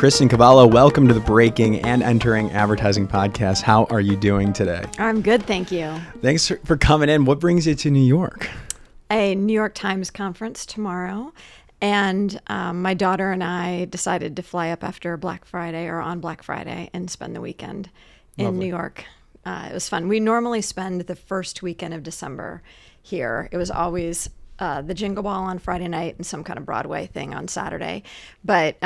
Kristen Cavallo. Welcome to the Breaking and Entering Advertising Podcast. How are you doing today? I'm good, thank you. Thanks for coming in. What brings you to New York? A New York Times conference tomorrow, and my daughter and I decided to fly up after Black Friday or on Black Friday and spend the weekend in New York. It was fun. We normally spend the first weekend of December here. It was always the Jingle Ball on Friday night and some kind of Broadway thing on Saturday. But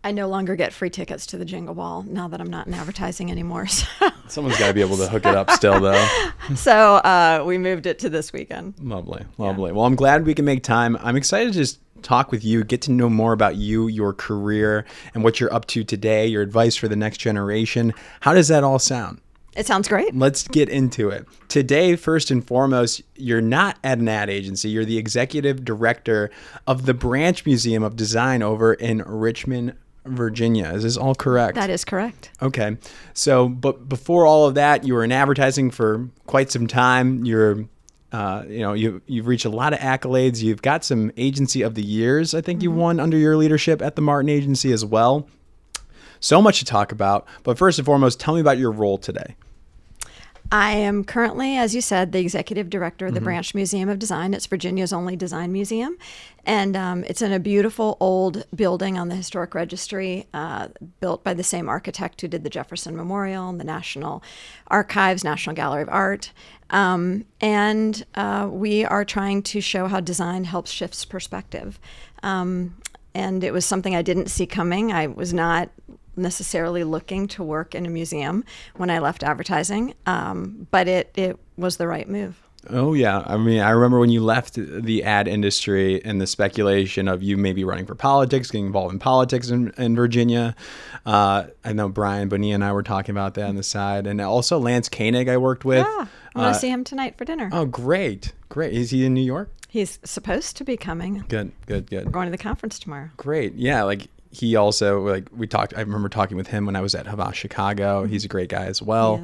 I no longer get free tickets to the Jingle Ball now that I'm not in advertising anymore. So. Someone's got to be able to hook it up still, though. So we moved it to this weekend. Lovely. Yeah. Well, I'm glad we can make time. I'm excited to just talk with you, get to know more about you, your career, and what you're up to today, your advice for the next generation. How does that all sound? It sounds great. Let's get into it. Today, first and foremost, you're not at an ad agency. You're the executive director of the Branch Museum of Design over in Richmond, Virginia. Is this all correct? That is correct. Okay. So, but before all of that, you were in advertising for quite some time. You've reached a lot of accolades. You've got some Agency of the Years, I think you won under your leadership at the Martin Agency as well. So much to talk about. But first and foremost, tell me about your role today. I am currently, as you said, the executive director of the Branch Museum of Design. It's Virginia's only design museum. And it's in a beautiful old building on the Historic Registry, built by the same architect who did the Jefferson Memorial and the National Archives, National Gallery of Art. And we are trying to show how design helps shift perspective. And it was something I didn't see coming. I was not necessarily looking to work in a museum when I left advertising, but it was the right move. Oh, yeah. I mean, I remember when you left the ad industry and the speculation of you maybe running for politics, getting involved in politics in Virginia. I know Brian Bonilla and I were talking about that on the side. And also Lance Koenig I worked with. Yeah, I want to see him tonight for dinner. Oh, great. Is he in New York? He's supposed to be coming. Good. We're going to the conference tomorrow. Great. Yeah, he also, I remember talking with him when I was at Havas Chicago. He's a great guy as well.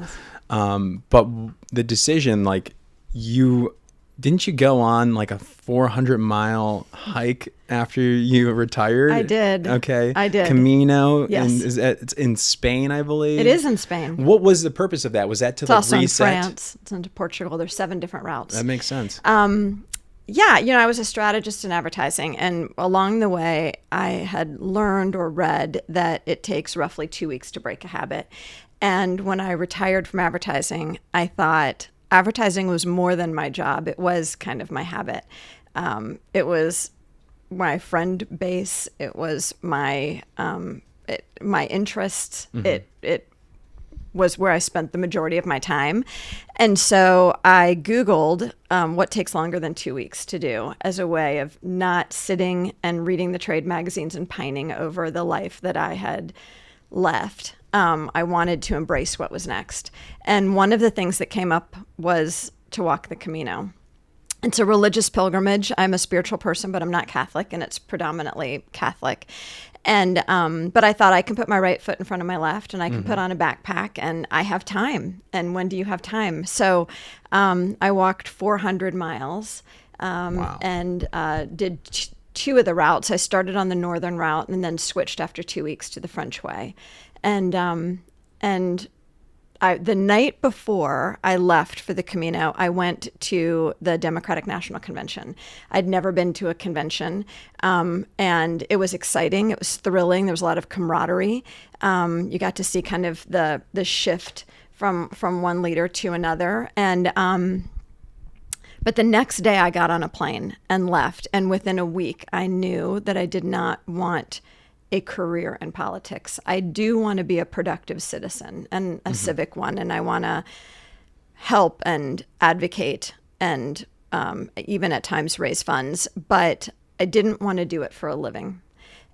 But the decision, didn't you go on a 400-mile hike after you retired? I did. Okay. I did. Camino. Yes. It's in Spain, I believe. It is in Spain. What was the purpose of that? Was that to it's also reset? In France. It's into Portugal. There's 7 different routes. That makes sense. Yeah, I was a strategist in advertising, and along the way, I had learned or read that it takes roughly 2 weeks to break a habit. And when I retired from advertising, I thought advertising was more than my job. It was kind of my habit. It was my friend base. It was my interests. It was where I spent the majority of my time. And so I Googled what takes longer than 2 weeks to do as a way of not sitting and reading the trade magazines and pining over the life that I had left. I wanted to embrace what was next. And one of the things that came up was to walk the Camino. It's a religious pilgrimage. I'm a spiritual person, but I'm not Catholic, and it's predominantly Catholic. And but I thought I can put my right foot in front of my left, and I can put on a backpack, and I have time. And when do you have time? So I walked 400 miles Wow. and did two of the routes. I started on the northern route and then switched after 2 weeks to the French way. And the night before I left for the Camino, I went to the Democratic National Convention. I'd never been to a convention, and it was exciting. It was thrilling. There was a lot of camaraderie. You got to see kind of the shift from one leader to another. And but the next day I got on a plane and left, and within a week I knew that I did not want a career in politics. I do want to be a productive citizen and a civic one, and I want to help and advocate and even at times raise funds, but I didn't want to do it for a living.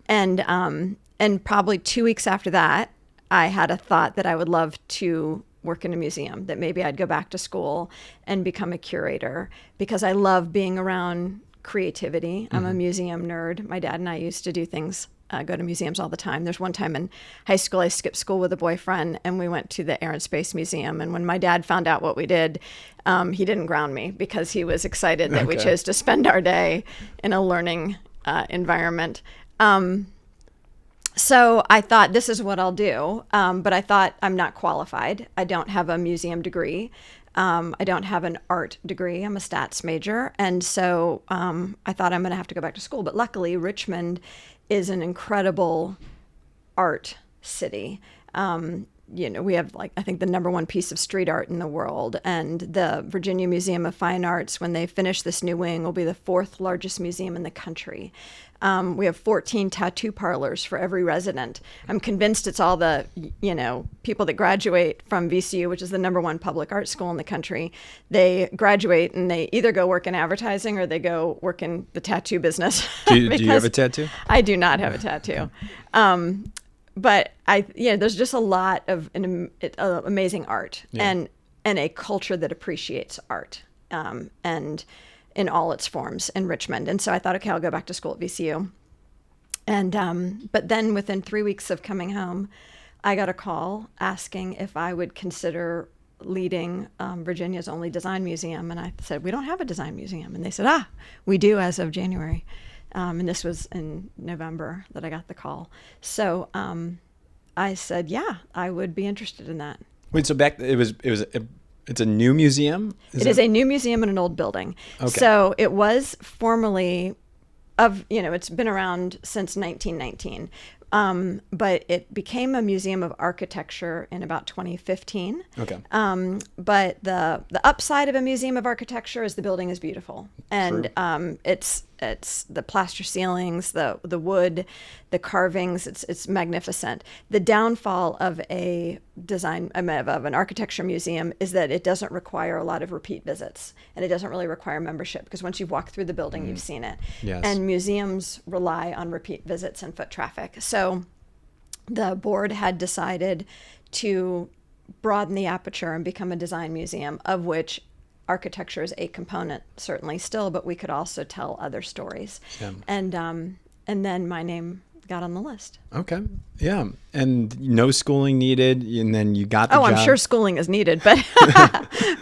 And probably 2 weeks after that, I had a thought that I would love to work in a museum, that maybe I'd go back to school and become a curator, because I love being around creativity. I'm a museum nerd. My dad and I used to do things, go to museums all the time. There's one time in high school, I skipped school with a boyfriend and we went to the Air and Space Museum. And when my dad found out what we did, he didn't ground me because he was excited that we chose to spend our day in a learning environment. So I thought, this is what I'll do. But I thought, I'm not qualified. I don't have a museum degree. I don't have an art degree. I'm a stats major. And so I thought I'm going to have to go back to school. But luckily, Richmond is an incredible art city. We have, like, I think the #1 piece of street art in the world. And the Virginia Museum of Fine Arts, when they finish this new wing, will be the 4th largest museum in the country. We have 14 tattoo parlors for every resident. I'm convinced it's all the, people that graduate from VCU, which is the #1 public art school in the country. They graduate and they either go work in advertising or they go work in the tattoo business. Do you have a tattoo? I do not have a tattoo. But there's just a lot of amazing art and a culture that appreciates art and in all its forms in Richmond. And so I thought, okay, I'll go back to school at VCU. And but then within 3 weeks of coming home, I got a call asking if I would consider leading Virginia's only design museum. And I said, we don't have a design museum. And they said, we do as of January. And this was in November that I got the call. So I said, yeah, I would be interested in that. Wait, so it's a new museum? It is a new museum in an old building. Okay. So it was formerly it's been around since 1919. But it became a museum of architecture in about 2015. Okay. But the upside of a museum of architecture is the building is beautiful, and it's the plaster ceilings, the wood, the carvings. It's magnificent. The downfall of a design of an architecture museum is that it doesn't require a lot of repeat visits, and it doesn't really require membership because once you've walked through the building, you've seen it. Yes. And museums rely on repeat visits and foot traffic. So the board had decided to broaden the aperture and become a design museum, of which architecture is a component, certainly still, but we could also tell other stories. Yeah. And then my name got on the list. Okay. Yeah. And no schooling needed, and then you got the job. I'm sure schooling is needed, but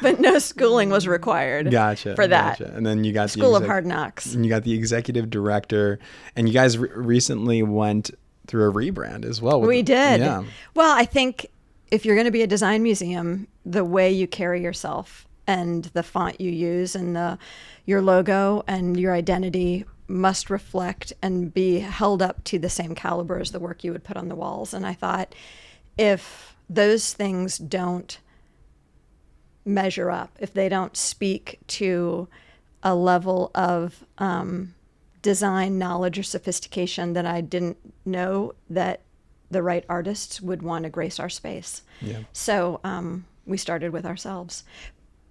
but no schooling was required for that. Gotcha. And then you got School of Hard Knocks. And you got the executive director, and you guys recently went through a rebrand as well. We did. Yeah. Well, I think if you're going to be a design museum, the way you carry yourself and the font you use and your logo and your identity must reflect and be held up to the same caliber as the work you would put on the walls. And I thought, if those things don't measure up, if they don't speak to a level of design knowledge or sophistication that I didn't know that the right artists would want to grace our space. Yeah. So we started with ourselves.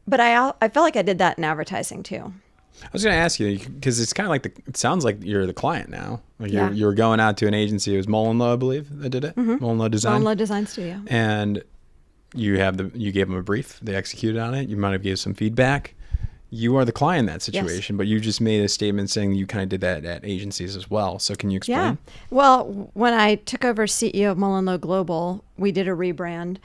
But I felt like I did that in advertising too. I was going to ask you, because it's kind of like it sounds like you're the client now. Like Yeah. you were going out to an agency. It was MullenLowe, I believe, that did it. Mm-hmm. MullenLowe Design. MullenLowe Design Studio. And you gave them a brief. They executed on it. You might have gave some feedback. You are the client in that situation, but you just made a statement saying you kind of did that at agencies as well. So can you explain? Yeah. Well, when I took over CEO of MullenLowe Global, we did a rebrand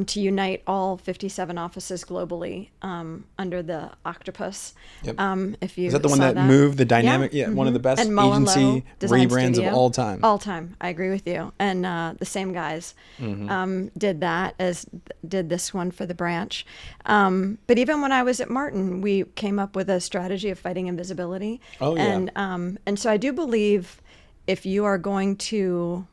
to unite all 57 offices globally under the octopus. Yep. If you Is that the one saw that moved the dynamic? Yeah, Mm-hmm. one of the best And MullenLowe agency Design rebrands Studio. of all time. All time. I agree with you. And the same guys did that, as did this one for the branch. But even when I was at Martin, we came up with a strategy of fighting invisibility. Oh, yeah. And so I do believe if you are going to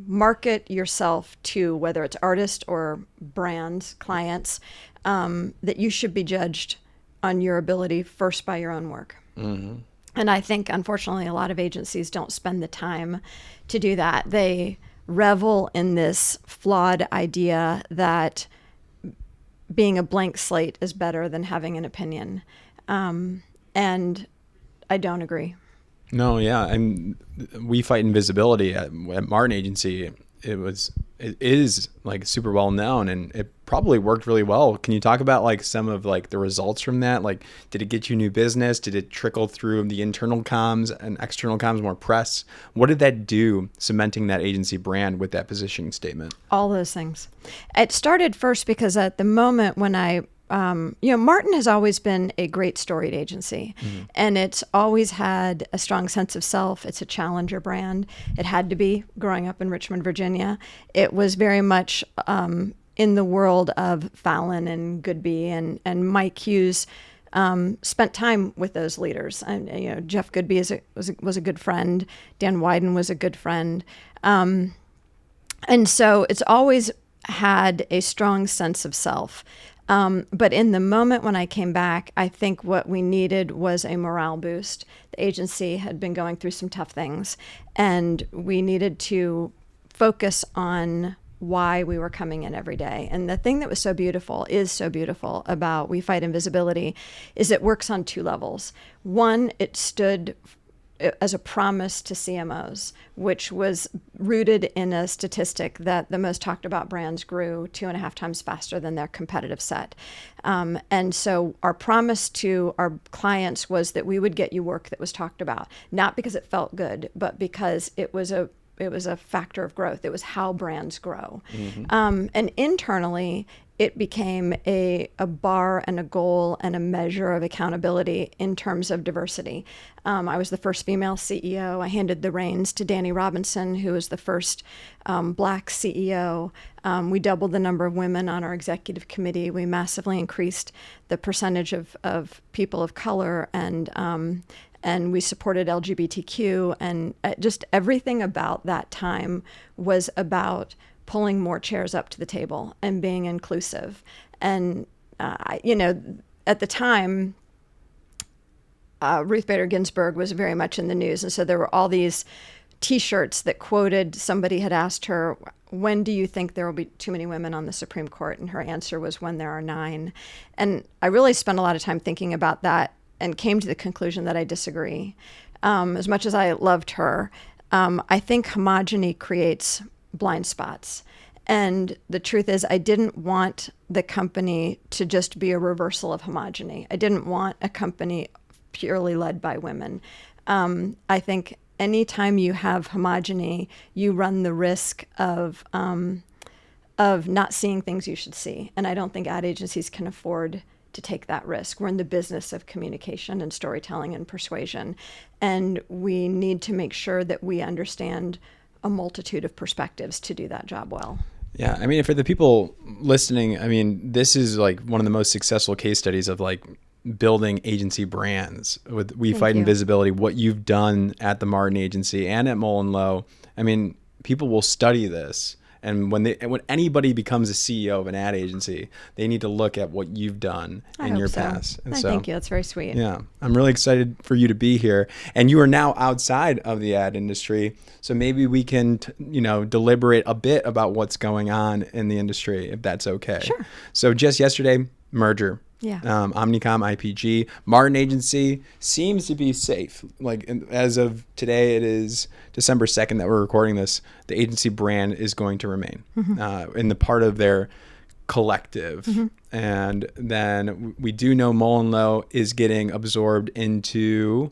market yourself to, whether it's artists or brands, clients, that you should be judged on your ability first by your own work. Mm-hmm. And I think, unfortunately, a lot of agencies don't spend the time to do that. They revel in this flawed idea that being a blank slate is better than having an opinion. And I don't agree. No, yeah. And we fight invisibility at Martin Agency. It is like super well known, and it probably worked really well. Can you talk about like some of like the results from that? Like, did it get you new business? Did it trickle through the internal comms and external comms, more press? What did that do, cementing that agency brand with that positioning statement? All those things. It started first because at the moment when I Martin has always been a great storied agency, and it's always had a strong sense of self. It's a challenger brand. It had to be growing up in Richmond, Virginia. It was very much in the world of Fallon and Goodby and Mike Hughes. Spent time with those leaders, and Jeff Goodby was a good friend. Dan Wyden was a good friend, and so it's always had a strong sense of self. But in the moment when I came back, I think what we needed was a morale boost. The agency had been going through some tough things, and we needed to focus on why we were coming in every day. And the thing that was so beautiful about We Fight Invisibility is it works on two levels. One, it stood as a promise to CMOs, which was rooted in a statistic that the most talked about brands grew 2.5 times faster than their competitive set. And so our promise to our clients was that we would get you work that was talked about, not because it felt good, but because it was a factor of growth. It was how brands grow. And internally, it became a bar and a goal and a measure of accountability in terms of diversity. I was the first female CEO. I handed the reins to Danny Robinson, who was the first Black CEO. We doubled the number of women on our executive committee. We massively increased the percentage of people of color, and we supported LGBTQ, and just everything about that time was about pulling more chairs up to the table and being inclusive. And, at the time, Ruth Bader Ginsburg was very much in the news. And so there were all these T-shirts that quoted, somebody had asked her, when do you think there will be too many women on the Supreme Court? And her answer was, when there are 9. And I really spent a lot of time thinking about that and came to the conclusion that I disagree. As much as I loved her, I think homogeny creates blind spots. And the truth is, I didn't want the company to just be a reversal of homogeny. I didn't want a company purely led by women. I think anytime you have homogeny, you run the risk of not seeing things you should see. And I don't think ad agencies can afford to take that risk. We're in the business of communication and storytelling and persuasion. And we need to make sure that we understand a multitude of perspectives to do that job well. Yeah, I mean, for the people listening, I mean, this is like one of the most successful case studies of like building agency brands with We Fight Invisibility, what you've done at the Martin Agency and at MullenLowe. I mean, people will study this. And when anybody becomes a CEO of an ad agency, they need to look at what you've done in your past. And thank you. That's very sweet. Yeah, I'm really excited for you to be here. And you are now outside of the ad industry, so maybe we can, deliberate a bit about what's going on in the industry, if that's okay. Sure. So just yesterday, merger. Yeah. Omnicom, IPG, Martin Agency seems to be safe. Like as of today, it is December 2nd that we're recording this. The agency brand is going to remain in the part of their collective. And then we do know MullenLowe is getting absorbed into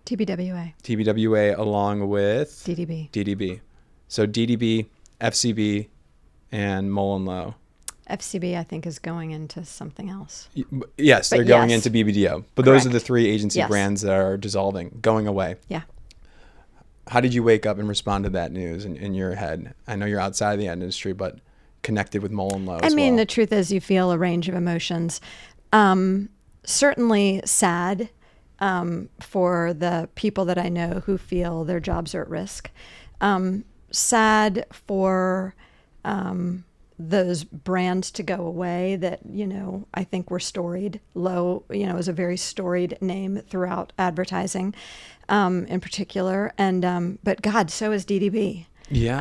TBWA along with DDB. So DDB, FCB, and MullenLowe. FCB, I think, is going into something else. Yes, they're going into BBDO. But Correct. Those are the 3 agency brands that are dissolving, going away. Yeah. How did you wake up and respond to that news in your head? I know you're outside of the industry, but connected with MullenLowe as well. The truth is you feel a range of emotions. Certainly sad for the people that I know who feel their jobs are at risk. Sad for those brands to go away that, I think were storied. Lowe, is a very storied name throughout advertising, in particular. And, but God, so is DDB. Yeah.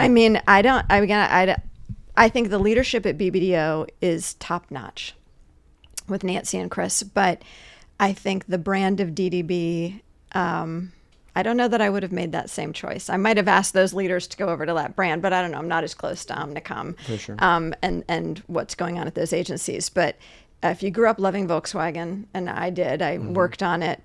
I think the leadership at BBDO is top notch with Nancy and Chris, but I think the brand of DDB, I don't know that I would have made that same choice. I might have asked those leaders to go over to that brand, but I don't know. I'm not as close to Omnicom For sure. and what's going on at those agencies. But if you grew up loving Volkswagen, and I did, I worked on it,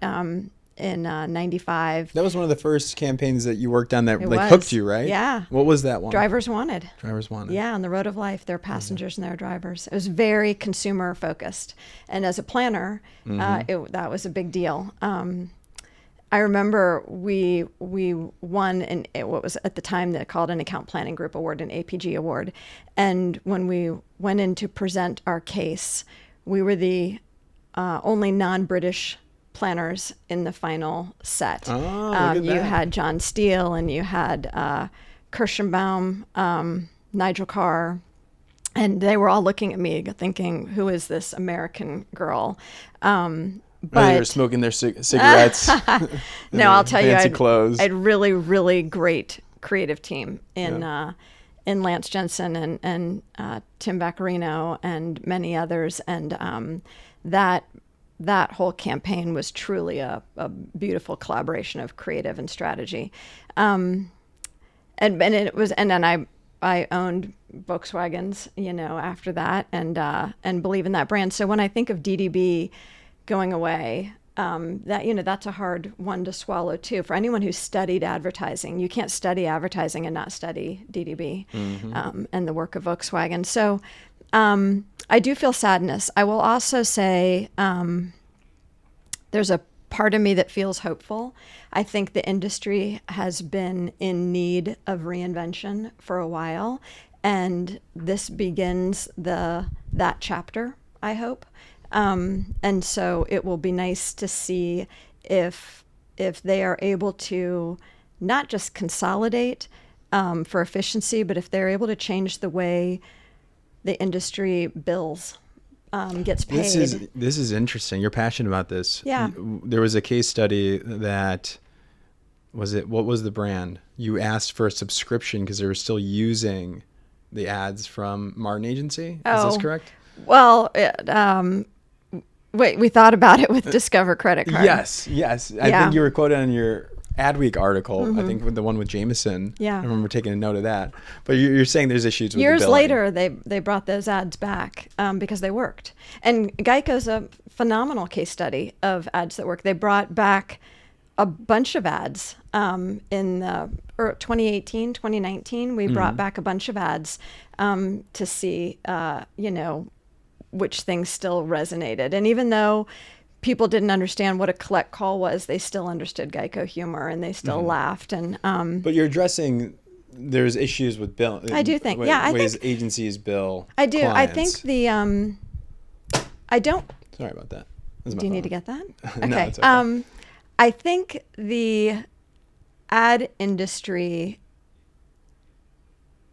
in 95. That was one of the first campaigns that you worked on that was. hooked you, right? Yeah. What was that one? Drivers Wanted. Drivers Wanted. Yeah, on the road of life, there are passengers and there are drivers. It was very consumer focused. And as a planner, that was a big deal. I remember we won what was at the time they called an Account Planning Group Award, an APG award. And when we went in to present our case, we were the only non-British planners in the final set. Oh, look at you that. had John Steele and you had Kirschenbaum, Nigel Carr, and they were all looking at me thinking, who is this American girl? But they were smoking their cigarettes. No, I'll tell you, I clothes. had really, really great creative team in Lance Jensen and Tim Vaccarino and many others, and that whole campaign was truly a beautiful collaboration of creative and strategy, and then I owned Volkswagens, after that, and believe in that brand. So when I think of DDB going away, that's a hard one to swallow too. For anyone who's studied advertising, you can't study advertising and not study DDB and the work of Volkswagen. So I do feel sadness. I will also say there's a part of me that feels hopeful. I think the industry has been in need of reinvention for a while, and this begins that chapter, I hope. And so it will be nice to see if they are able to not just consolidate for efficiency, but if they're able to change the way the industry bills, gets paid. This is interesting. You're passionate about this. Yeah. There was a case study that what was the brand? You asked for a subscription because they were still using the ads from Martin Agency. Is this correct? Well, we thought about it with Discover Credit Card. Yes. I think you were quoted on your Adweek article, I think with the one with Jameson. Yeah. I remember taking a note of that. But you're saying there's issues with Years the billing. later, they brought those ads back because they worked. And Geico's a phenomenal case study of ads that work. They brought back a bunch of ads in 2018, 2019. We brought back a bunch of ads to see, which things still resonated. And even though people didn't understand what a collect call was, they still understood Geico humor and they still laughed. And but you're addressing there's issues with bill. I do think, ways agencies bill. I do. Clients. I think I don't. Sorry about that. Do you need to get that? Okay. No, it's okay. I think the ad industry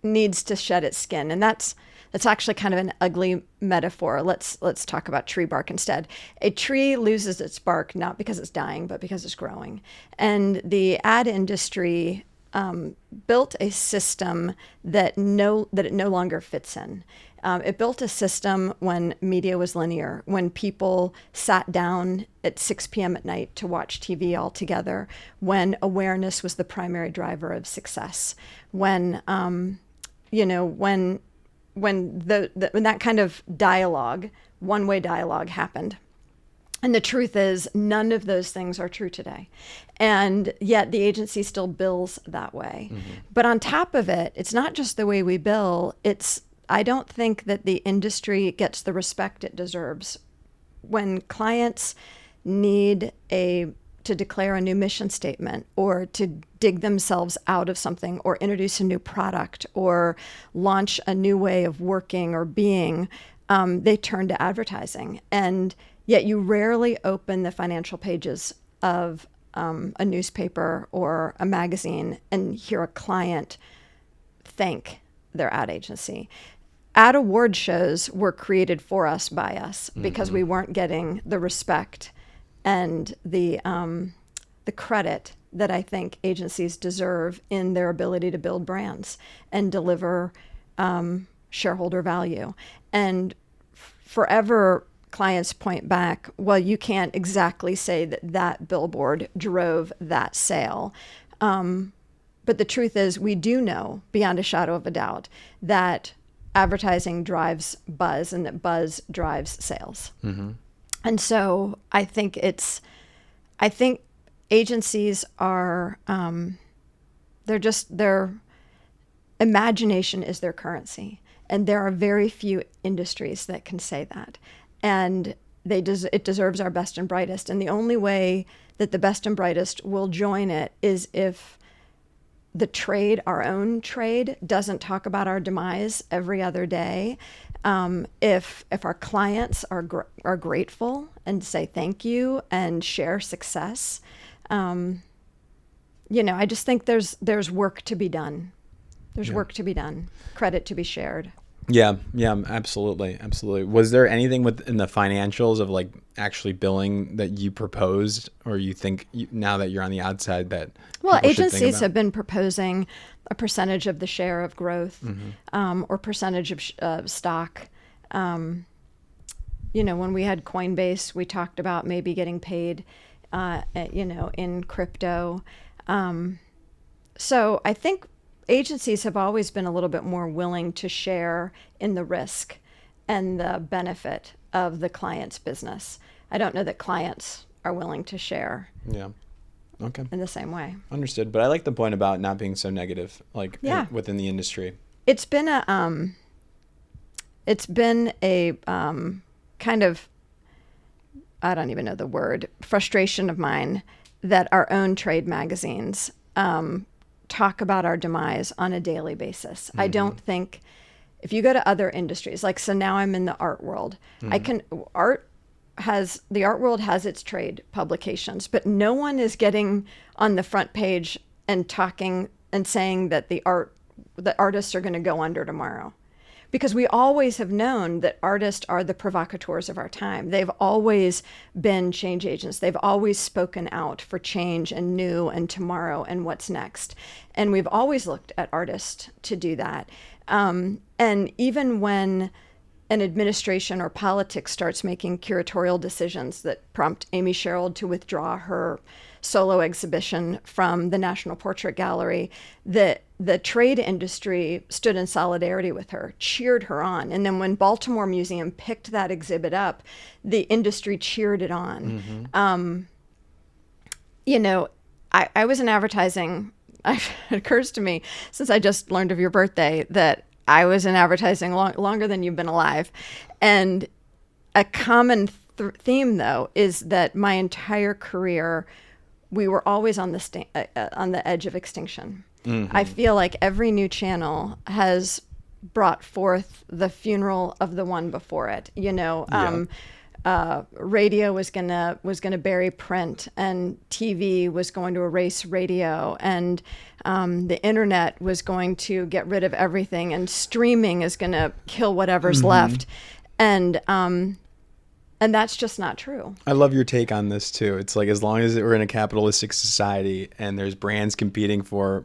needs to shed its skin, and that's actually kind of an ugly metaphor. Let's talk about tree bark instead. A tree loses its bark not because it's dying, but because it's growing. And the ad industry built a system that it no longer fits in. It built a system when media was linear, when people sat down at 6 p.m. at night to watch TV all together, when awareness was the primary driver of success, when when that kind of dialogue, one-way dialogue happened. And the truth is, none of those things are true today. And yet the agency still bills that way. But on top of it, it's not just the way we bill. I don't think that the industry gets the respect it deserves. When clients need to declare a new mission statement or to dig themselves out of something or introduce a new product or launch a new way of working or being, they turn to advertising. And yet you rarely open the financial pages of a newspaper or a magazine and hear a client thank their ad agency. Ad award shows were created for us by us because we weren't getting the respect and the credit that I think agencies deserve in their ability to build brands and deliver shareholder value. And forever clients point back, well, you can't exactly say that billboard drove that sale. But the truth is, we do know beyond a shadow of a doubt that advertising drives buzz and that buzz drives sales. And so I think agencies are, their imagination is their currency. And there are very few industries that can say that. And it deserves our best and brightest. And the only way that the best and brightest will join it is if the trade, our own trade, doesn't talk about our demise every other day. If our clients are grateful and say thank you and share success, I just think there's work to be done. There's work to be done. Credit to be shared. Yeah, absolutely. Was there anything within the financials of like actually billing that you proposed, or you think now that you're on the outside that agencies have been proposing a percentage of the share of growth, or percentage of stock. When we had Coinbase, we talked about maybe getting paid, in crypto. So I think agencies have always been a little bit more willing to share in the risk and the benefit of the client's business. I don't know that clients are willing to share. Yeah. Okay. In the same way. Understood. But I like the point about not being so negative, within the industry. It's been a kind of, I don't even know the word, frustration of mine that our own trade magazines talk about our demise on a daily basis. I don't think, if you go to other industries, so now I'm in the art world, the art world has its trade publications, but no one is getting on the front page and talking and saying that the artists are going to go under tomorrow. Because we always have known that artists are the provocateurs of our time. They've always been change agents. They've always spoken out for change and new and tomorrow and what's next. And we've always looked at artists to do that. And even when an administration or politics starts making curatorial decisions that prompt Amy Sherald to withdraw her solo exhibition from the National Portrait Gallery, the trade industry stood in solidarity with her, cheered her on. And then when Baltimore Museum picked that exhibit up, the industry cheered it on. I was in advertising. It occurs to me, since I just learned of your birthday, that I was in advertising longer than you've been alive. And a common theme, though, is that my entire career, we were always on the edge of extinction. I feel like every new channel has brought forth the funeral of the one before it. Radio was gonna bury print, and TV was going to erase radio, and the internet was going to get rid of everything, and streaming is gonna kill whatever's left, and that's just not true. I love your take on this too. It's like, as long as we're in a capitalistic society and there's brands competing for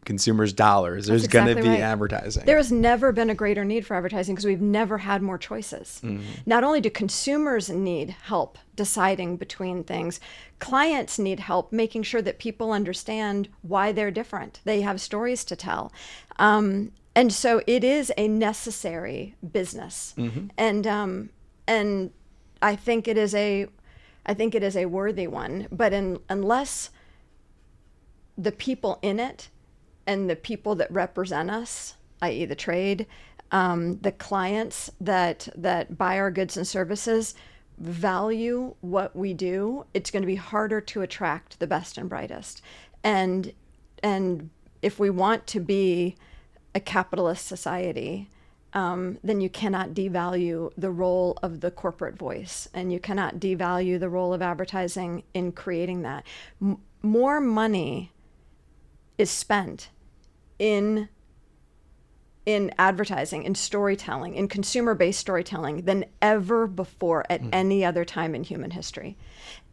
consumers' dollars, there's going to be advertising. There has never been a greater need for advertising because we've never had more choices. Not only do consumers need help deciding between things, clients need help making sure that people understand why they're different. They have stories to tell. And so it is a necessary business. And I think it is a worthy one. But unless the people in it and the people that represent us, i.e. the trade, the clients that buy our goods and services, value what we do, it's going to be harder to attract the best and brightest. And if we want to be a capitalist society, then you cannot devalue the role of the corporate voice, and you cannot devalue the role of advertising in creating that. More money is spent in advertising, in storytelling, in consumer-based storytelling than ever before at any other time in human history.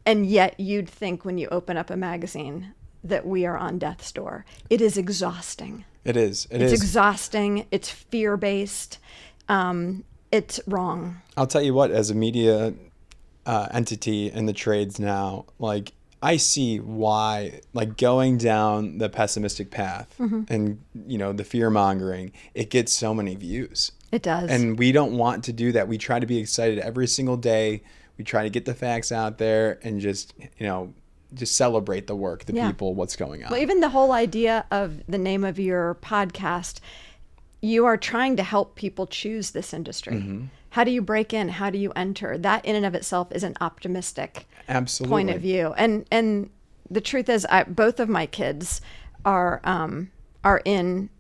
And yet you'd think when you open up a magazine that we are on death's door. It is exhausting. It is. It's exhausting. It's fear-based. It's wrong. I'll tell you what, as a media entity in the trades now, I see why, going down the pessimistic path and, the fear mongering, it gets so many views. It does. And we don't want to do that. We try to be excited every single day. We try to get the facts out there and just, just celebrate the work, the people, what's going on. Well, even the whole idea of the name of your podcast, you are trying to help people choose this industry. How do you break in? How do you enter? That in and of itself is an optimistic point of view. And the truth is, both of my kids are in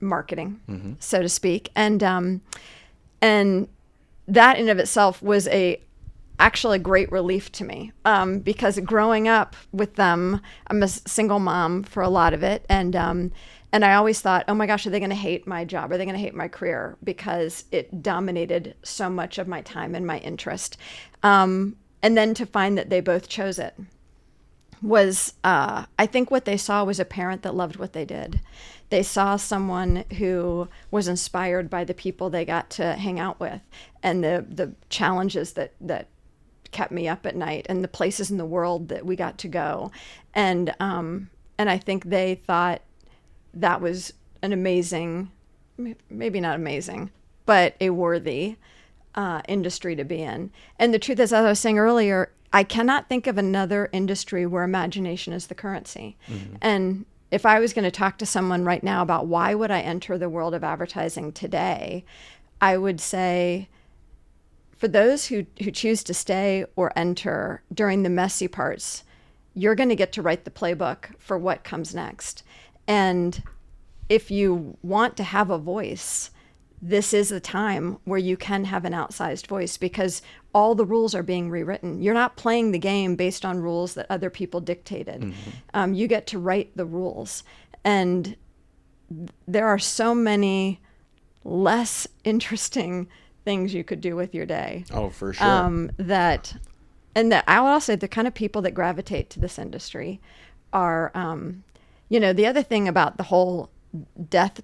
marketing, so to speak, and that in of itself was actually a great relief to me, because growing up with them, I'm a single mom for a lot of it, and I always thought, oh my gosh, are they going to hate my job? Are they going to hate my career? Because it dominated so much of my time and my interest. And then to find that they both chose it was, I think what they saw was a parent that loved what they did. They saw someone who was inspired by the people they got to hang out with and the challenges that kept me up at night and the places in the world that we got to go. And I think they thought that was an amazing, maybe not amazing, but a worthy industry to be in. And the truth is, as I was saying earlier, I cannot think of another industry where imagination is the currency. And if I was going to talk to someone right now about why would I enter the world of advertising today, I would say, for those who choose to stay or enter during the messy parts, you're going to get to write the playbook for what comes next. And if you want to have a voice, this is a time where you can have an outsized voice, because all the rules are being rewritten. You're not playing the game based on rules that other people dictated. You get to write the rules. And there are so many less interesting things you could do with your day. Oh, for sure. That I would also say the kind of people that gravitate to this industry are, the other thing about the whole death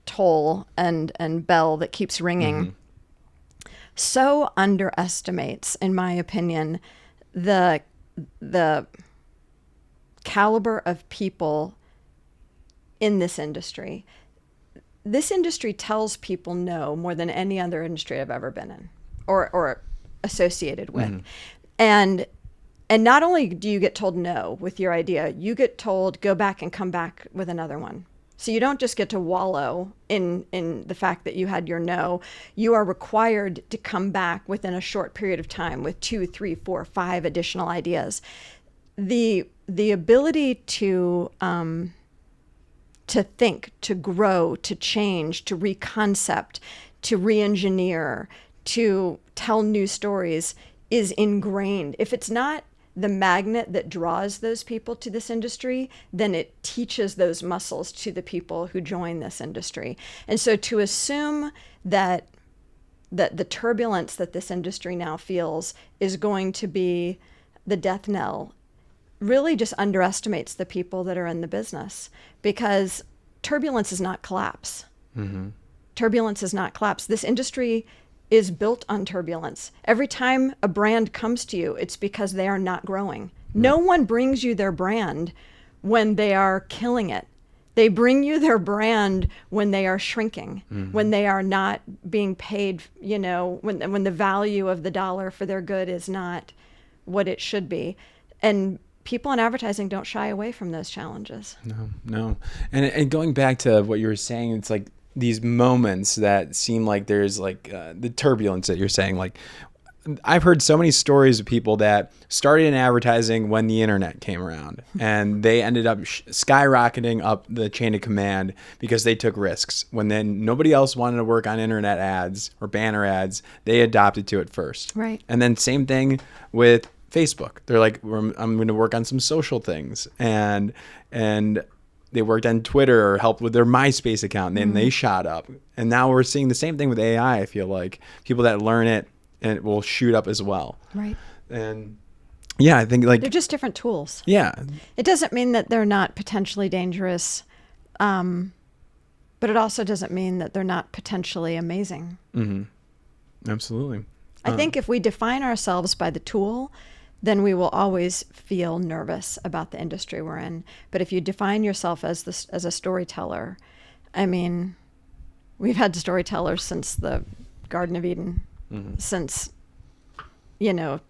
toll and bell that keeps ringing so underestimates, in my opinion, the caliber of people in this industry. This industry tells people no more than any other industry I've ever been in or associated with. And not only do you get told no with your idea, you get told go back and come back with another one. So you don't just get to wallow in the fact that you had your no. You are required to come back within a short period of time with 2, 3, 4, 5 additional ideas. The ability to think, to grow, to change, to reconcept, to re-engineer, to tell new stories is ingrained. If it's not the magnet that draws those people to this industry, then it teaches those muscles to the people who join this industry. And so to assume that the turbulence that this industry now feels is going to be the death knell really just underestimates the people that are in the business, because turbulence is not collapse. Turbulence is not collapse. This industry is built on turbulence. Every time a brand comes to you, it's because they are not growing. No one brings you their brand when they are killing it. They bring you their brand when they are shrinking, when they are not being paid, when the value of the dollar for their good is not what it should be. And people in advertising don't shy away from those challenges. No. And going back to what you were saying, it's like these moments that seem like there's like the turbulence that you're saying. Like, I've heard so many stories of people that started in advertising when the internet came around, and they ended up skyrocketing up the chain of command because they took risks. When then nobody else wanted to work on internet ads or banner ads, they adopted to it first. Right. And then same thing with Facebook. They're like, I'm going to work on some social things, and they worked on Twitter or helped with their MySpace account, and then they shot up. And now we're seeing the same thing with AI. I feel like people that learn it, and it will shoot up as well. Right. And yeah, I think like they're just different tools. Yeah. It doesn't mean that they're not potentially dangerous, but it also doesn't mean that they're not potentially amazing. Absolutely. I think if we define ourselves by the tool, then we will always feel nervous about the industry we're in. But if you define yourself as a storyteller, I mean, we've had storytellers since the Garden of Eden, since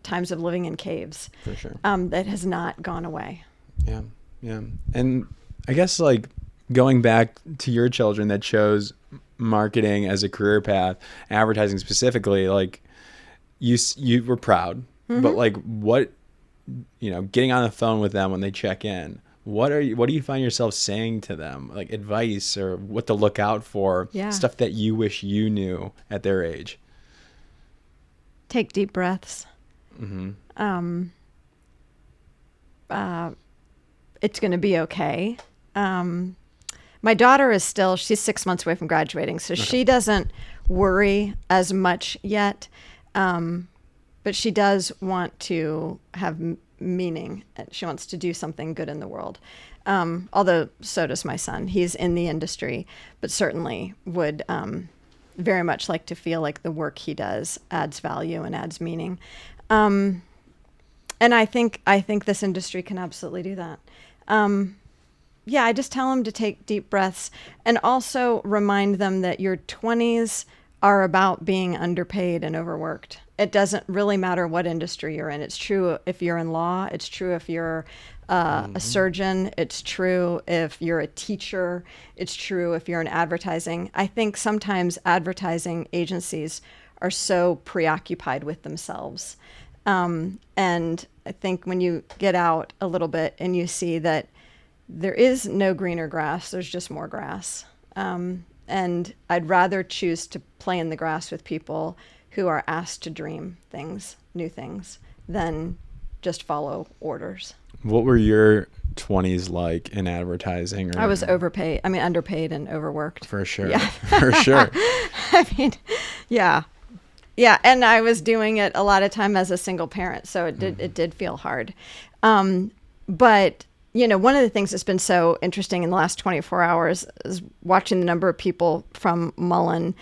times of living in caves. For sure. That has not gone away. Yeah. Yeah. And I guess like going back to your children that chose marketing as a career path, advertising specifically, like you were proud, but like what, getting on the phone with them when they check in, what do you find yourself saying to them? Like advice or what to look out for, stuff that you wish you knew at their age? Take deep breaths. It's going to be okay. My daughter she's 6 months away from graduating, so she doesn't worry as much yet. But she does want to have meaning. She wants to do something good in the world. Although so does my son. He's in the industry, but certainly would very much like to feel like the work he does adds value and adds meaning. And I think this industry can absolutely do that. I just tell them to take deep breaths and also remind them that your 20s are about being underpaid and overworked. It doesn't really matter what industry you're in. It's true if you're in law. It's true if you're a surgeon. It's true if you're a teacher. It's true if you're in advertising. I think sometimes advertising agencies are so preoccupied with themselves. And I think when you get out a little bit and you see that there is no greener grass, there's just more grass. And I'd rather choose to play in the grass with people who are asked to dream things, new things, than just follow orders. What were your 20s like in advertising? I was underpaid and overworked. For sure. Yeah. For sure. Yeah. Yeah. And I was doing it a lot of time as a single parent. So it did feel hard. But one of the things that's been so interesting in the last 24 hours is watching the number of people from Mullen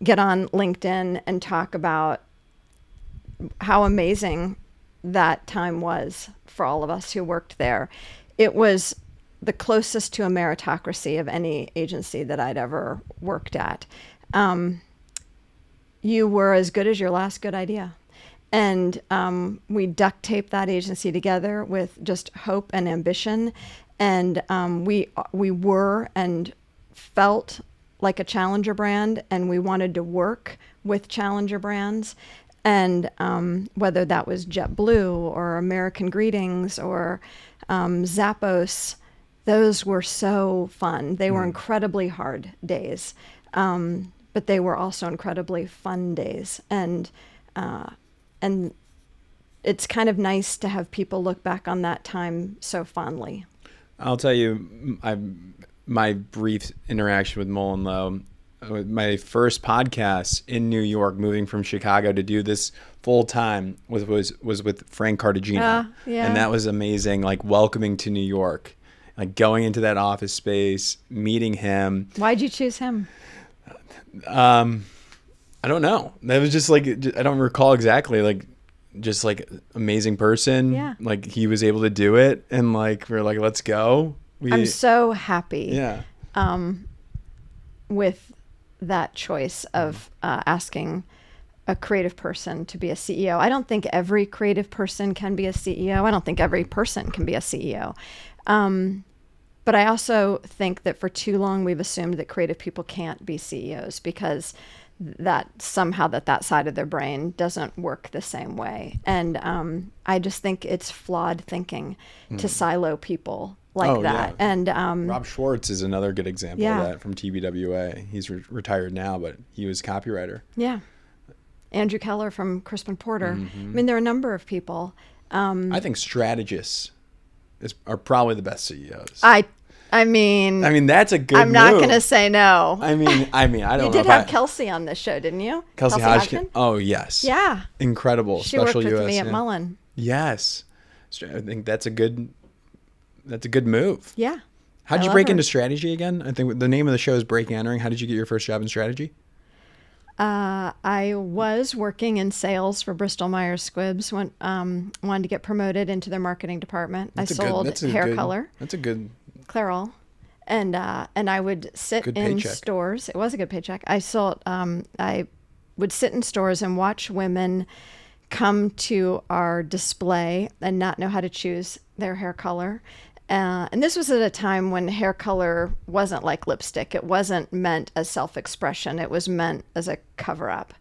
get on LinkedIn and talk about how amazing that time was for all of us who worked there. It was the closest to a meritocracy of any agency that I'd ever worked at. You were as good as your last good idea. And we duct taped that agency together with just hope and ambition. And we were and felt like a challenger brand, and we wanted to work with challenger brands. And whether that was JetBlue or American Greetings or Zappos, those were so fun. They were incredibly hard days, but they were also incredibly fun days. And it's kind of nice to have people look back on that time so fondly. I'll tell you, my brief interaction with MullenLowe, my first podcast in New York, moving from Chicago to do this full time was with Frank Cartagena. And that was amazing, like welcoming to New York, like going into that office space, meeting him. Why'd you choose him? I don't know. That was just like, I don't recall exactly, like just like amazing person. Yeah. Like he was able to do it. And like, we're like, let's go. I'm so happy. Yeah. With that choice of asking a creative person to be a CEO. I don't think every creative person can be a CEO. I don't think every person can be a CEO. But I also think that for too long we've assumed that creative people can't be CEOs because that somehow that side of their brain doesn't work the same way. And I just think it's flawed thinking to silo people like that. Yeah. And Rob Schwartz is another good example of that from TBWA. He's retired now, but he was copywriter. Yeah. Andrew Keller from Crispin Porter. I mean, there are a number of people. I think strategists are probably the best CEOs. I mean, that's a good I'm move. not going to say no. I don't know. You did have Kelsey on this show, didn't you? Kelsey Hodgkin? Oh, yes. Yeah. Incredible. She Special worked with US, me at Mullen. Yes. I think that's a good move. Yeah. How did you break into strategy again? I think the name of the show is Break Entering. How did you get your first job in strategy? I was working in sales for Bristol Myers Squibbs when wanted to get promoted into their marketing department. I sold hair color. That's a good Clairol. And I would sit in stores. It was a good paycheck. I would sit in stores and watch women come to our display and not know how to choose their hair color. And this was at a time when hair color wasn't like lipstick. It wasn't meant as self-expression. It was meant as a cover-up.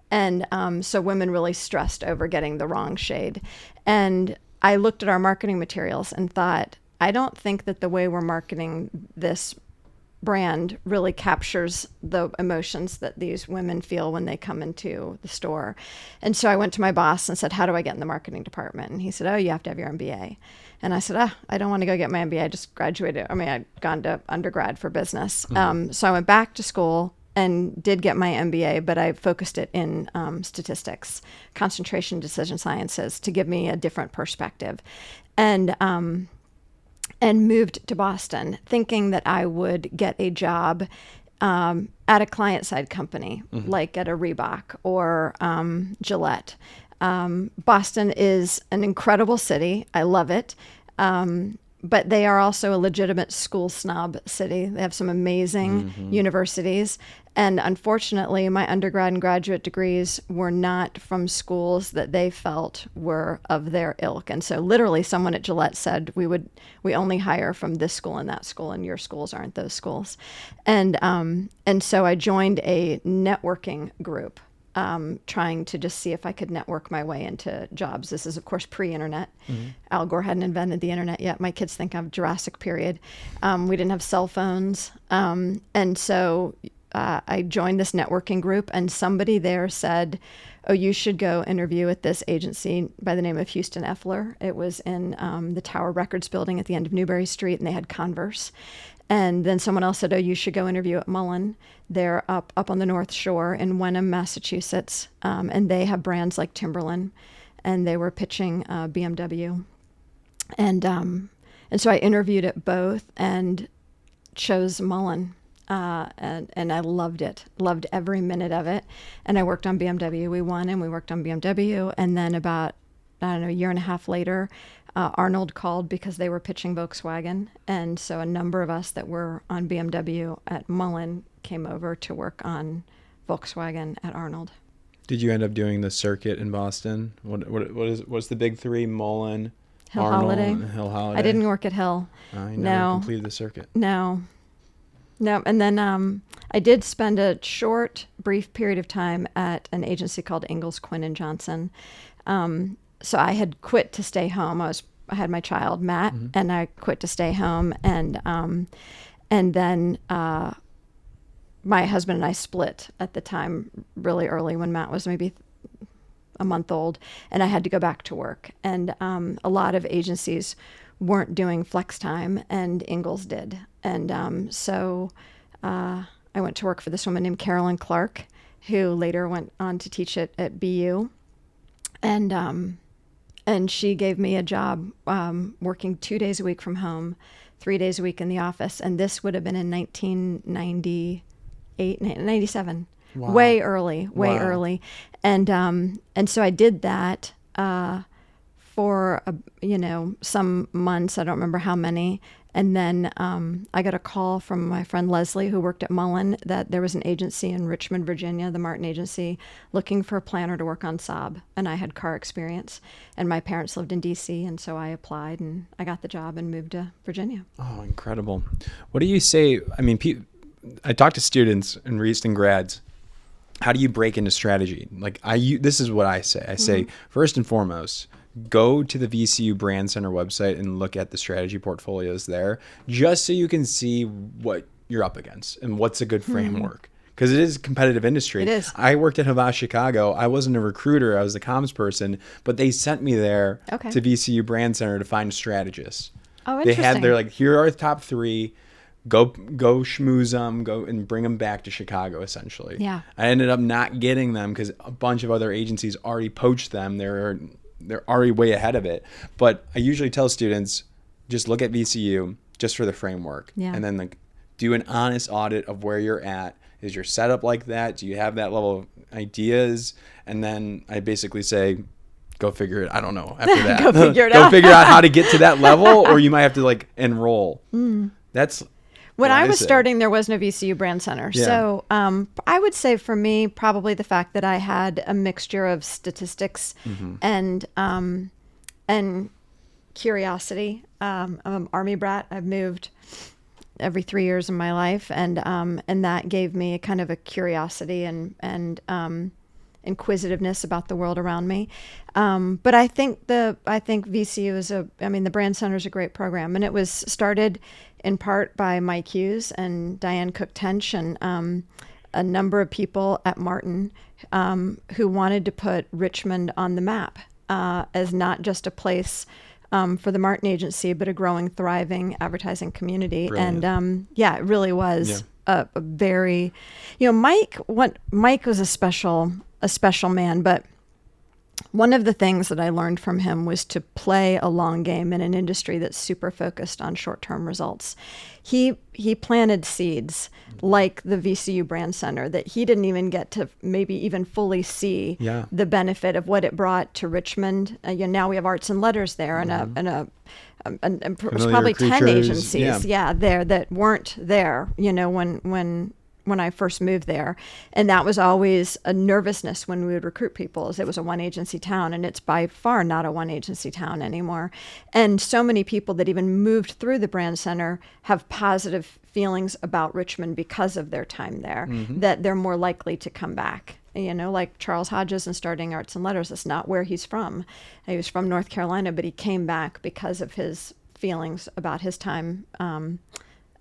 And so women really stressed over getting the wrong shade. And I looked at our marketing materials and thought, I don't think that the way we're marketing this brand really captures the emotions that these women feel when they come into the store. And so I went to my boss and said, how do I get in the marketing department? And he said, oh, you have to have your MBA. And I said, I don't want to go get my MBA. I just graduated. I mean, I'd gone to undergrad for business. So I went back to school and did get my MBA, but I focused it in statistics, concentration decision sciences, to give me a different perspective. And moved to Boston thinking that I would get a job at a client-side company, like at a Reebok or Gillette. Boston is an incredible city. I love it. But they are also a legitimate school snob city. They have some amazing universities. And unfortunately, my undergrad and graduate degrees were not from schools that they felt were of their ilk. And so literally someone at Gillette said, we only hire from this school and that school, and your schools aren't those schools. And so I joined a networking group, trying to just see if I could network my way into jobs. This is, of course, pre-internet. Al Gore hadn't invented the internet yet. My kids think of Jurassic period. We didn't have cell phones. And so I joined this networking group, and somebody there said, oh, you should go interview at this agency by the name of Houston Effler. It was in the Tower Records building at the end of Newbury Street, and they had Converse. And then someone else said, oh, you should go interview at Mullen. They're up on the North Shore in Wenham, Massachusetts, and they have brands like Timberland, and they were pitching BMW. And so I interviewed at both and chose Mullen. And I loved it, loved every minute of it. And I worked on BMW. We won, and we worked on BMW. And then about, a year and a half later, Arnold called because they were pitching Volkswagen. And so a number of us that were on BMW at Mullen came over to work on Volkswagen at Arnold. Did you end up doing the circuit in Boston? What's the big three? Mullen, Hill Arnold, Holiday. and Hill Holiday? I didn't work at Hill. I never No. completed the circuit. No. And then I did spend a short, brief period of time at an agency called Ingalls, Quinn and Johnson. So I had quit to stay home. I had my child, Matt, and I quit to stay home. And then my husband and I split at the time, really early, when Matt was maybe a month old, and I had to go back to work. And a lot of agencies weren't doing flex time, and Ingalls did. And so I went to work for this woman named Carolyn Clark, who later went on to teach at BU. And she gave me a job working 2 days a week from home, 3 days a week in the office. And this would have been in 1998, 97. Wow. Way early. And so I did that for some months. I don't remember how many. And then I got a call from my friend Leslie, who worked at Mullen, that there was an agency in Richmond, Virginia, the Martin Agency, looking for a planner to work on Saab. And I had car experience. And my parents lived in D.C., and so I applied, and I got the job and moved to Virginia. Oh, incredible. What do you say? I mean, I talk to students and recent grads. How do you break into strategy? This is what I say. I say, first and foremost, go to the VCU Brand Center website and look at the strategy portfolios there, just so you can see what you're up against and what's a good framework. Because it is a competitive industry. It is. I worked at Havas Chicago. I wasn't a recruiter. I was the comms person. But they sent me there to VCU Brand Center to find a strategist. Oh, interesting. They're like, here are the top three. Go schmooze them, go and bring them back to Chicago, essentially. Yeah. I ended up not getting them because a bunch of other agencies already poached them. They're already way ahead of it. But I usually tell students, just look at VCU just for the framework. Yeah. And then do an honest audit of where you're at. Is your setup like that? Do you have that level of ideas? And then I basically say, go figure it. I don't know after that. Go figure it Go out. figure out how to get to that level, or you might have to enroll. That's... When can I was say? starting, there was no VCU brand center. Yeah. So I would say for me, probably the fact that I had a mixture of statistics and curiosity. I'm an Army brat. I've moved every 3 years of my life, and that gave me a kind of a curiosity and inquisitiveness about the world around me. But I think VCU is the Brand Center is a great program, and it was started in part by Mike Hughes and Diane Cook-Tench and a number of people at Martin who wanted to put Richmond on the map as not just a place for the Martin Agency, but a growing, thriving advertising community. Brilliant. And it really was a very, Mike was a special man, but one of the things that I learned from him was to play a long game in an industry that's super focused on short-term results. He planted seeds like the VCU Brand Center that he didn't even get to maybe even fully see the benefit of what it brought to Richmond. Now we have arts and letters there, and probably 10 agencies there that weren't there, when I first moved there. And that was always a nervousness when we would recruit people, as it was a one agency town, and it's by far not a one agency town anymore. And so many people that even moved through the Brand Center have positive feelings about Richmond because of their time there, that they're more likely to come back. Like Charles Hodges and starting Arts and Letters, that's not where he's from. He was from North Carolina, but he came back because of his feelings about his time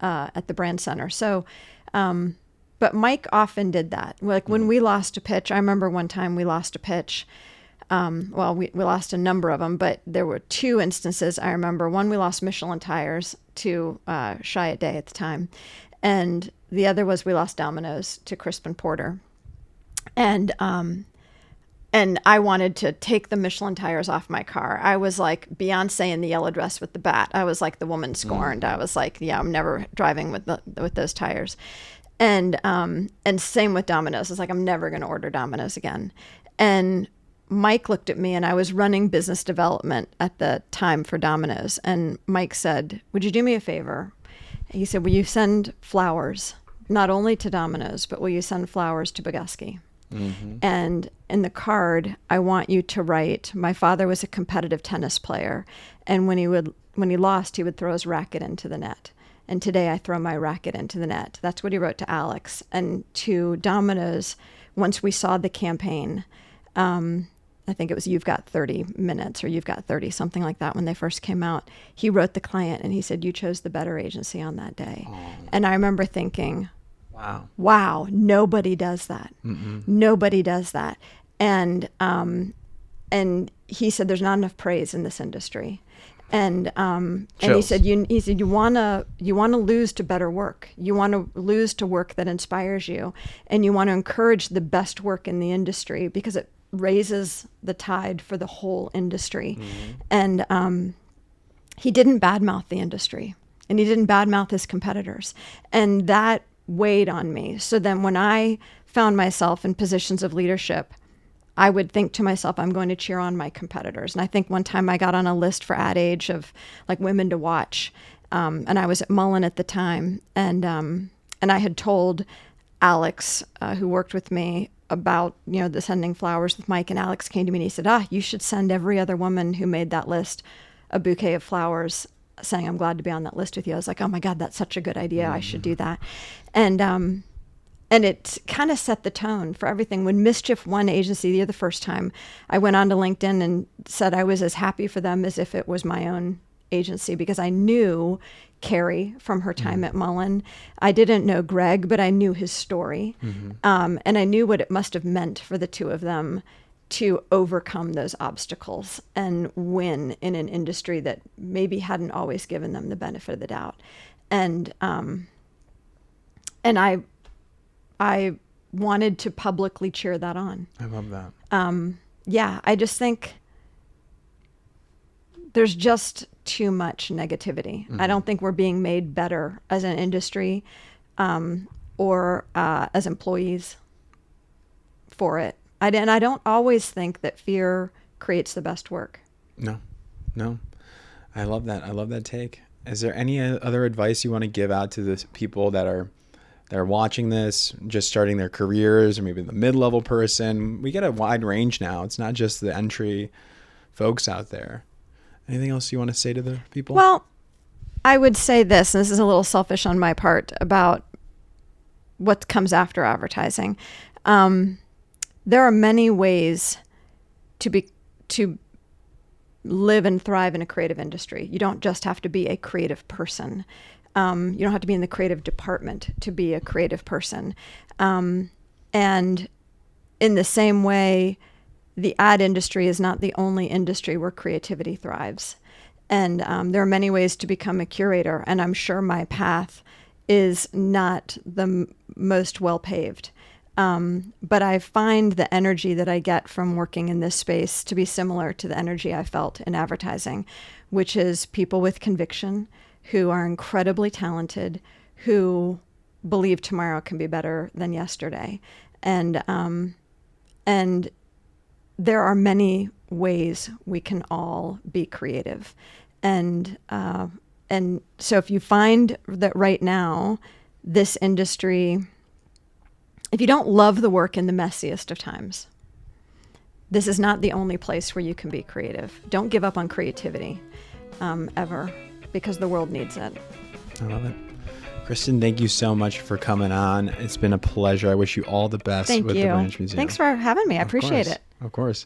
at the Brand Center. So, but Mike often did that. Like when we lost a pitch, I remember one time we lost a pitch. We lost a number of them, but there were two instances I remember. One, we lost Michelin tires to Chiat Day at the time. And the other was we lost Domino's to Crispin Porter. And I wanted to take the Michelin tires off my car. I was like Beyonce in the yellow dress with the bat. I was like the woman scorned. I was like, I'm never driving with those tires. And same with Domino's. It's like, I'm never going to order Domino's again. And Mike looked at me, and I was running business development at the time for Domino's. And Mike said, would you do me a favor? He said, will you send flowers, not only to Domino's, but will you send flowers to Boguski? And in the card, I want you to write, my father was a competitive tennis player. And when he lost, he would throw his racket into the net. And today I throw my racket into the net. That's what he wrote to Alex. And to Domino's, once we saw the campaign, I think it was You've Got 30 Minutes or You've Got 30, something like that when they first came out. He wrote the client and he said, you chose the better agency on that day. And I remember thinking, wow, nobody does that. Nobody does that. And he said, there's not enough praise in this industry. And he said, you want to lose to better work. You want to lose to work that inspires you, and you want to encourage the best work in the industry because it raises the tide for the whole industry. And he didn't badmouth the industry, and he didn't badmouth his competitors, and that weighed on me. So then when I found myself in positions of leadership, I would think to myself, I'm going to cheer on my competitors. And I think one time I got on a list for Ad Age of like women to watch. And I was at Mullen at the time. And I had told Alex, who worked with me, about, the sending flowers with Mike. And Alex came to me and he said, you should send every other woman who made that list a bouquet of flowers saying, I'm glad to be on that list with you. I was like, oh my God, that's such a good idea. I should do that. And it kind of set the tone for everything. When Mischief won agency the first time, I went onto LinkedIn and said I was as happy for them as if it was my own agency because I knew Carrie from her time at Mullen. I didn't know Greg, but I knew his story. And I knew what it must have meant for the two of them to overcome those obstacles and win in an industry that maybe hadn't always given them the benefit of the doubt. And I wanted to publicly cheer that on. I love that. I just think there's just too much negativity. I don't think we're being made better as an industry or as employees for it. And I don't always think that fear creates the best work. No. I love that. I love that take. Is there any other advice you want to give out to the people that are watching this, just starting their careers, or maybe the mid-level person? We get a wide range now. It's not just the entry folks out there. Anything else you want to say to the people? Well, I would say this, and this is a little selfish on my part, about what comes after advertising. There are many ways to live and thrive in a creative industry. You don't just have to be a creative person. You don't have to be in the creative department to be a creative person. And in the same way, the ad industry is not the only industry where creativity thrives. And there are many ways to become a curator. And I'm sure my path is not the most well paved. But I find the energy that I get from working in this space to be similar to the energy I felt in advertising, which is people with conviction who are incredibly talented, who believe tomorrow can be better than yesterday. And there are many ways we can all be creative. And so if you find that right now, this industry, if you don't love the work in the messiest of times, this is not the only place where you can be creative. Don't give up on creativity ever, because the world needs it. I love it. Kristen, thank you so much for coming on. It's been a pleasure. I wish you all the best with the Branch Museum. Thanks for having me. I appreciate it. Of course.